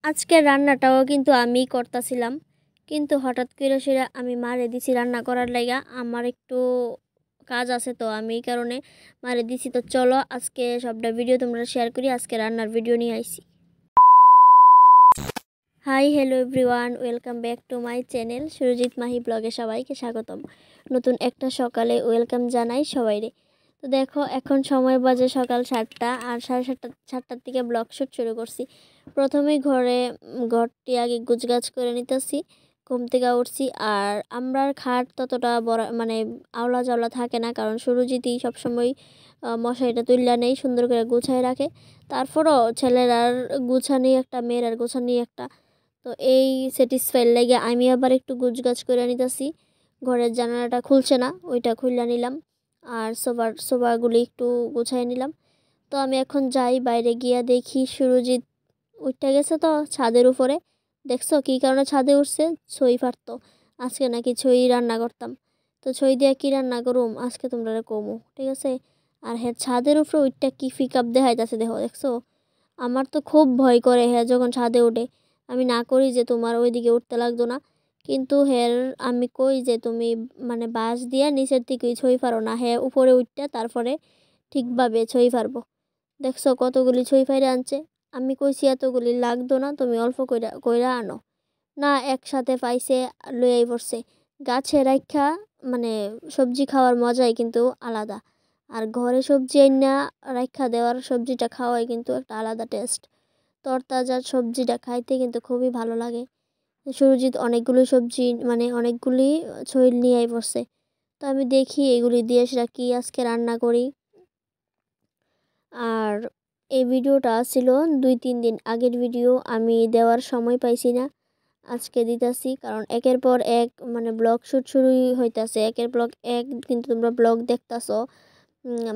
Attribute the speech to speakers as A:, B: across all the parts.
A: আজকের রান্নাটাও কিন্তু আমিই করতেছিলাম, কিন্তু হঠাৎ করে সেটা আমি মারে দিছি রান্না করার লাইগা। আমার একটু কাজ আছে, তো আমি এই কারণে মারে দিছি। তো চলো আজকে সবটা ভিডিও তোমরা শেয়ার করি। আজকে রান্নার ভিডিও নিয়ে আইছি। Hi hello everyone, welcome back to my channel Surajit Mahi ব্লগে সবাইকে স্বাগতম। নতুন একটা সকালে ওয়েলকাম জানাই সবাইরে। তো দেখো এখন সময় বাজে সকাল 7টা, আর 7:30টার থেকে ব্লগ শ্যুট শুরু করছি। প্রথমেই ঘরটি আগে গুছগাছ করে নিতেছি। ঘুম থেকে উঠছি, আর আমরার খাট ততটা বড় মানে আওলা জাওলা থাকে না, কারণ সুরজিৎই সবসময় মশারিটা তুললা নেই, সুন্দর করে গুছায় রাখে। তারপরও ছেলের আর গুছানি একটা, মেয়ের আর গুছানি একটা। তো এই স্যাটিসফাইড লাগে আমি আবার একটু গুছগাছ করে নিতেছি। ঘরের জানালাটা খুলছে না, ওইটা খুললা নিলাম। আর সোফাগুলি একটু গুছাই নিলাম। তো আমি এখন যাই, বাইরে গিয়া দেখি সুরজিৎ উঠতে গেছে তো ছাদের উপরে। দেখছো কী কারণে ছাদে উঠছে? ছই ফাটতো। আজকে নাকি ছই রান্না করতাম। তো ছই দিয়ে কী রান্না করুম আজকে তোমরা কমু, ঠিক আছে? আর হ্যাঁ, ছাদের উপরে ওইটা কি পিকআপ দেখাইতেছে, দেখছো? আমার তো খুব ভয় করে হ্যাঁ যখন ছাদে ওঠে। আমি না করি যে তোমার ওইদিকে উঠতে লাগতো না, কিন্তু হ্যাঁ আমি কই যে তুমি মানে বাঁশ দিয়া নিচের দিকেই ছই ফারো না, হ্যাঁ উপরে উঠতে তারপরে ঠিকভাবে ছই ফারবো। দেখছো কতগুলি ছই ফাইরে আনছে। আমি কইছি এতগুলি লাগতো না, তুমি অল্প কইরা কইরা আনো। না, একসাথে পাইছে, লইয়াই পড়ছে। গাছে রাখা মানে সবজি খাওয়ার মজাই কিন্তু আলাদা। আর ঘরে সবজি আইনা রাখা দেওয়ার সবজিটা খাওয়াই কিন্তু একটা আলাদা টেস্ট। তরতাজা সবজিটা খাইতে কিন্তু খুবই ভালো লাগে। সুরজিৎ অনেকগুলি সবজি মানে অনেকগুলি ছইল নিয়েই পড়ছে। তো আমি দেখি এগুলি দিয়ে সেটা কি আজকে রান্না করি। আর এই ভিডিওটা ছিল 2-3 দিন আগের ভিডিও, আমি দেওয়ার সময় পাইছি না, আজকে দিতেছি। কারণ একের পর এক মানে ব্লগ শ্যুট শুরুই হইতাছে, একের ব্লগ এক, কিন্তু তোমরা ব্লগ দেখতাছো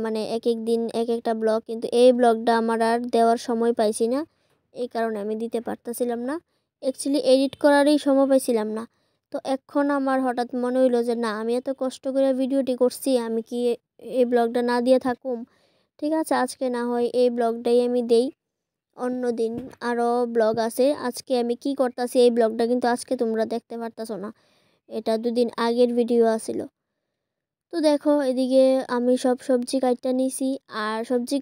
A: মানে এক এক দিন এক একটা ব্লগ, কিন্তু এই ব্লগটা আমার আর দেওয়ার সময় পাইছি না। এই কারণে আমি দিতে পারতেছিলাম না। অ্যাকচুয়ালি এডিট করারই সময় পাইছিলাম না। তো এখন আমার হঠাৎ মনে হইলো যে না, আমি এত কষ্ট করে ভিডিওটি করছি, আমি কি এই ব্লগটা না দিয়ে থাকুম? ঠিক আছে, আজকে না হয় এই ব্লগটাই আমি দেই। অন্য দিন আরও ব্লগ আছে। আজকে আমি কি করতেছি এই ব্লগটা কিন্তু আজকে তোমরা দেখতে পারতাছো না, এটা 2 দিন আগের ভিডিও আছিল। তো দেখো এদিকে আমি সব সবজি কাটটা নিছি, আর সবজি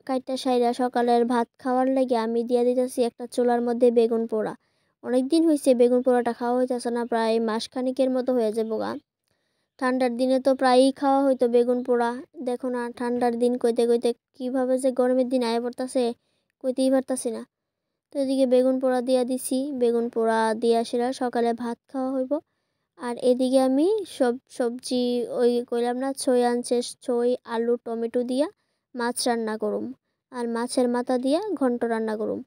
A: কাটটা সাইরা সকালের ভাত খাওয়ার লাগে আমি দিয়ে দিতেছি একটা চুলার মধ্যে বেগুন পোড়া। অনেক দিন হয়েছে বেগুন পোড়াটা খাওয়া হইতেছে না, প্রায় মাসখানিকের মতো হয়ে যাবো গা। ঠান্ডার দিনে তো প্রায়ই খাওয়া হইতো বেগুন পোড়া। দেখো না ঠান্ডার দিন কইতে কইতে কীভাবে যে গরমের দিন আয়া পড়তাছে, কইতেই পারতাছি না। তো এদিকে বেগুন পোড়া দিয়া দিছি, বেগুন পোড়া দিয়া সেরা সকালে ভাত খাওয়া হইব। আর এদিকে আমি সব সবজি ওই কইলাম না ছই আনছে, ছই আলু টমেটো দিয়া মাছ রান্না করুম, আর মাছের মাথা দিয়া ঘন্ট রান্না করুম।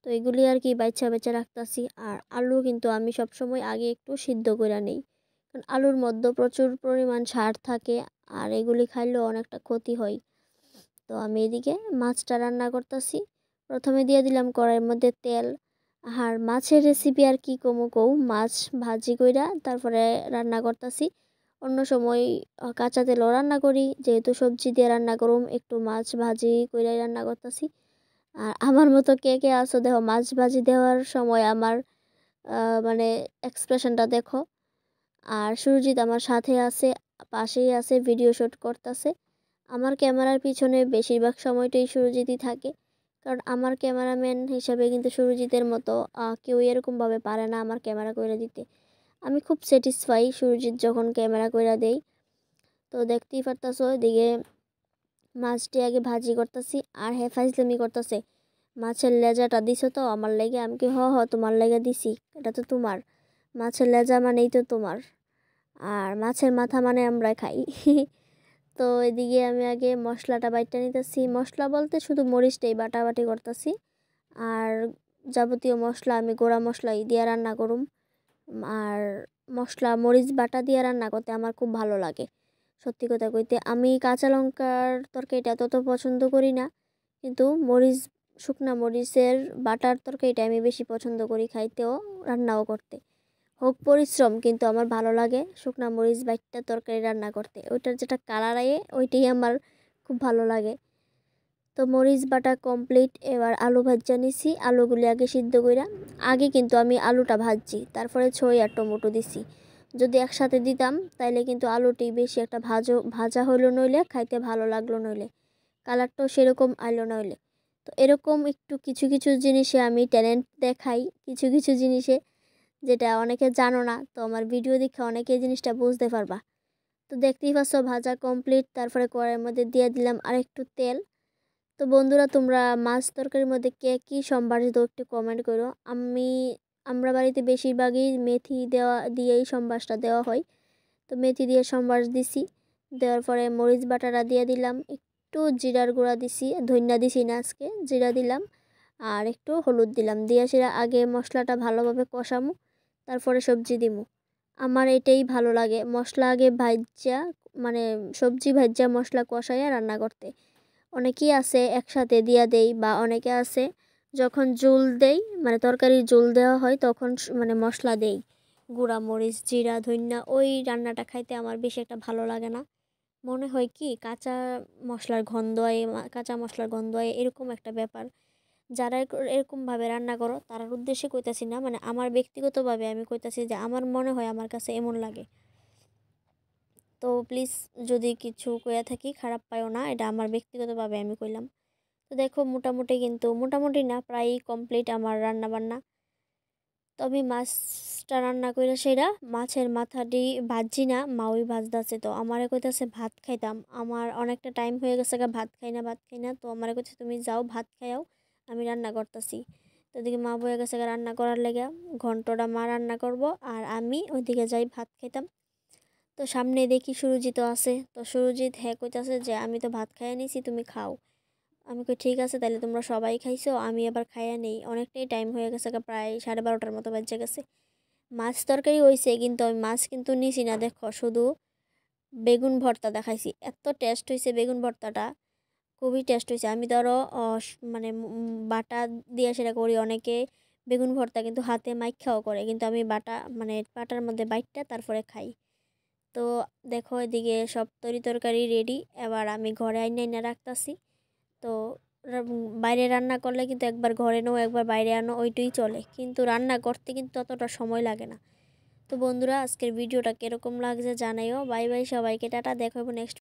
A: তো এগুলি আর কি বাইচ্ছা বেচা রাখতাছি। আর আলু কিন্তু আমি সবসময় আগে একটু সিদ্ধ করে নেই, কারণ আলুর মধ্যে প্রচুর পরিমাণ সার থাকে, আর এগুলি খাইলেও অনেকটা ক্ষতি হয়। তো আমি এদিকে মাছটা রান্না করতেছি। প্রথমে দিয়ে দিলাম কড়াইয়ের মধ্যে তেল। আর মাছের রেসিপি আর কি কমু মাছ ভাজি কইরা তারপরে রান্না করতেছি। অন্য সময় কাঁচা তেলও রান্না করি, যেহেতু সবজি দিয়ে রান্না করুম একটু মাছ ভাজি কইরাই রান্না করতেছি। আর আমার মতো কে কে আছো দেখো, মাছ ভাজি দেওয়ার সময় আমার মানে এক্সপ্রেশনটা দেখো। আর সুরজিৎ আমার সাথে আছে, পাশেই আছে, ভিডিও শ্যুট করতেছে। আমার ক্যামেরার পিছনে বেশিরভাগ সময়টাই সুরজিৎই থাকে, কারণ আমার ক্যামেরাম্যান হিসাবে কিন্তু সুরজিতের মতো কেউ এরকমভাবে পারে না আমার ক্যামেরা কইরা দিতে। আমি খুব স্যাটিসফাই সুরজিৎ যখন ক্যামেরা কইরা দেই। তো দেখতেই পারতাছো এদিকে মাছটি আগে ভাজি করতেছি, আর হ্যাঁ ফাইজলামি করতেছে। মাছের লেজাটা দিছো তো আমার লেগে? আমি কি হ তোমার লেগে দিছি, এটা তো তোমার। মাছের লেজা মানেই তো তোমার, আর মাছের মাথা মানে আমরা খাই। তো এদিকে আমি আগে মশলাটা বাইটা নিতেছি, মশলা বলতে শুধু মরিচটাই বাটাবাটি করতেছি। আর যাবতীয় মশলা আমি গোড়া মশলাই দিয়ে রান্না করুম। আর মশলা মরিচ বাটা দিয়ে রান্না করতে আমার খুব ভালো লাগে। সত্যি কথা কইতে আমি কাঁচা লঙ্কার তরকারিটা তত পছন্দ করি না, কিন্তু শুকনা মরিচের বাটার তরকারিটা আমি বেশি পছন্দ করি খাইতেও, রান্নাও করতে। হোক পরিশ্রম, কিন্তু আমার ভালো লাগে শুকনা মরিচ বাইটটা তরকারি রান্না করতে। ওইটার যেটা কালার আয়ে ওইটাই আমার খুব ভালো লাগে। তো মরিচ বাটা কমপ্লিট। এবার আলু ভাজা নিছি, আলুগুলি আগে সিদ্ধ কইরা। আগে কিন্তু আমি আলুটা ভাজছি, তারপরে ছই আর টমেটো দিছি। যদি একসাথে দিতাম তাইলে কিন্তু আলুটি বেশি একটা ভাজা হইলো, নইলে খাইতে ভালো লাগলো, নইলে কালারটাও সেরকম আইলো নইলে। তো এরকম একটু কিছু কিছু জিনিসে আমি ট্যালেন্ট দেখাই, কিছু কিছু জিনিসে, যেটা অনেকে জানো না। তো আমার ভিডিও দেখে অনেকে এই জিনিসটা বুঝতে পারবা। তো দেখতেই পাচ্ছ ভাজা কমপ্লিট। তারপরে কড়াইয়ের মধ্যে দিয়ে দিলাম আরেকটু তেল। তো বন্ধুরা, তোমরা মাছ তরকারির মধ্যে কে কী সম্বার দিত একটু কমেন্ট করো। আমরা বাড়িতে বেশিরভাগই মেথি দিয়েই সম্বাসটা দেওয়া হয়। তো মেথি দিয়ে সম্বাস দিছি। দেওয়ার পরে মরিচ বাটাটা দিয়ে দিলাম, একটু জিরার গুঁড়া দিছি, ধনিয়া দিছি না আজকে, জিরা দিলাম আর একটু হলুদ দিলাম। দিয়ে সেটা আগে মশলাটা ভালোভাবে কষামু, তারপরে সবজি দিমু। আমার এটাই ভালো লাগে, মশলা আগে ভাজ্যা, মানে সবজি ভাজ্যা মশলা কষাইয়া রান্না করতে। অনেকেই আছে একসাথে দিয়া দেই, বা অনেকে আছে যখন ঝোল দেই, মানে তরকারি ঝোল দেওয়া হয় তখন মানে মশলা দেই, গুঁড়া মরিচ, জিরা, ধনিয়া। ওই রান্নাটা খাইতে আমার বেশি একটা ভালো লাগে না। মনে হয় কি কাঁচা মশলার গন্ধ হয়, এরকম একটা ব্যাপার। যারা এরকমভাবে রান্না করো তার উদ্দেশ্যে কইতাছি না, মানে আমার ব্যক্তিগতভাবে আমি কইতাছি যে আমার মনে হয়, আমার কাছে এমন লাগে। তো প্লিজ যদি কিছু কইয়া থাকি খারাপ পাইও না, এটা আমার ব্যক্তিগতভাবে আমি কইলাম। তো দেখো মোটামুটি, কিন্তু মোটামুটি না, প্রায় কমপ্লিট আমার রান্না বান্না। তো আমি মাছটা রান্না করে সেটা মাছের মাথাটি ভাজি না, মা ওই ভাজতেছে। তো আমারে কইতাছে ভাত খাইতাম, আমার অনেকটা টাইম হয়ে গেছে ভাত খাই না ভাত খাই না। তো আমারে কইতাছে তুমি যাও ভাত খাইও, আমি রান্না করতেছি। তো ওদিকে মা বয়ে গেছে রান্না করার লেগে, ঘন্টটা মা রান্না করব আর আমি ওইদিকে যাই ভাত খাইতাম। তো সামনে দেখি সুরজিৎ আছে। তো সুরজিৎ হ্যাঁ কইতাছে যে আমি তো ভাত খাইয়া নিছি, তুমি খাও। আমি কই ঠিক আছে, তাহলে তোমরা সবাই খাইছো, আমি এবার খাইয়া নেই, অনেকটাই টাইম হয়ে গেছে, প্রায় 12:30টার মতো বেজে গেছে। মাছ তরকারি হয়েছে, কিন্তু আমি মাছ কিন্তু নিছি না, দেখো শুধু বেগুন ভর্তা দেখাইছি। এত টেস্ট হয়েছে বেগুন ভর্তাটা, খুবই টেস্ট হয়েছে। আমি তো আরও মানে বাটা দিয়ে সেটা করি, অনেকে বেগুন ভর্তা কিন্তু হাতে মাইখাও করে, কিন্তু আমি মানে বাটার মধ্যে বাইটটা তারপরে খাই। তো দেখো এদিকে সব তরকারি রেডি। এবার আমি ঘরে আইনা রাখতাছি। তো বাইরে রান্না করলে কিন্তু একবার ঘরে নো একবার বাইরে আনো, ওইটাই চলে, কিন্তু রান্না করতে কিন্তু অতটা সময় লাগে না। তো বন্ধুরা, আজকের ভিডিওটা কীরকম লাগছে জানাইও। বাই বাই সবাইকে, টাটা, দেখা হবে নেক্সট।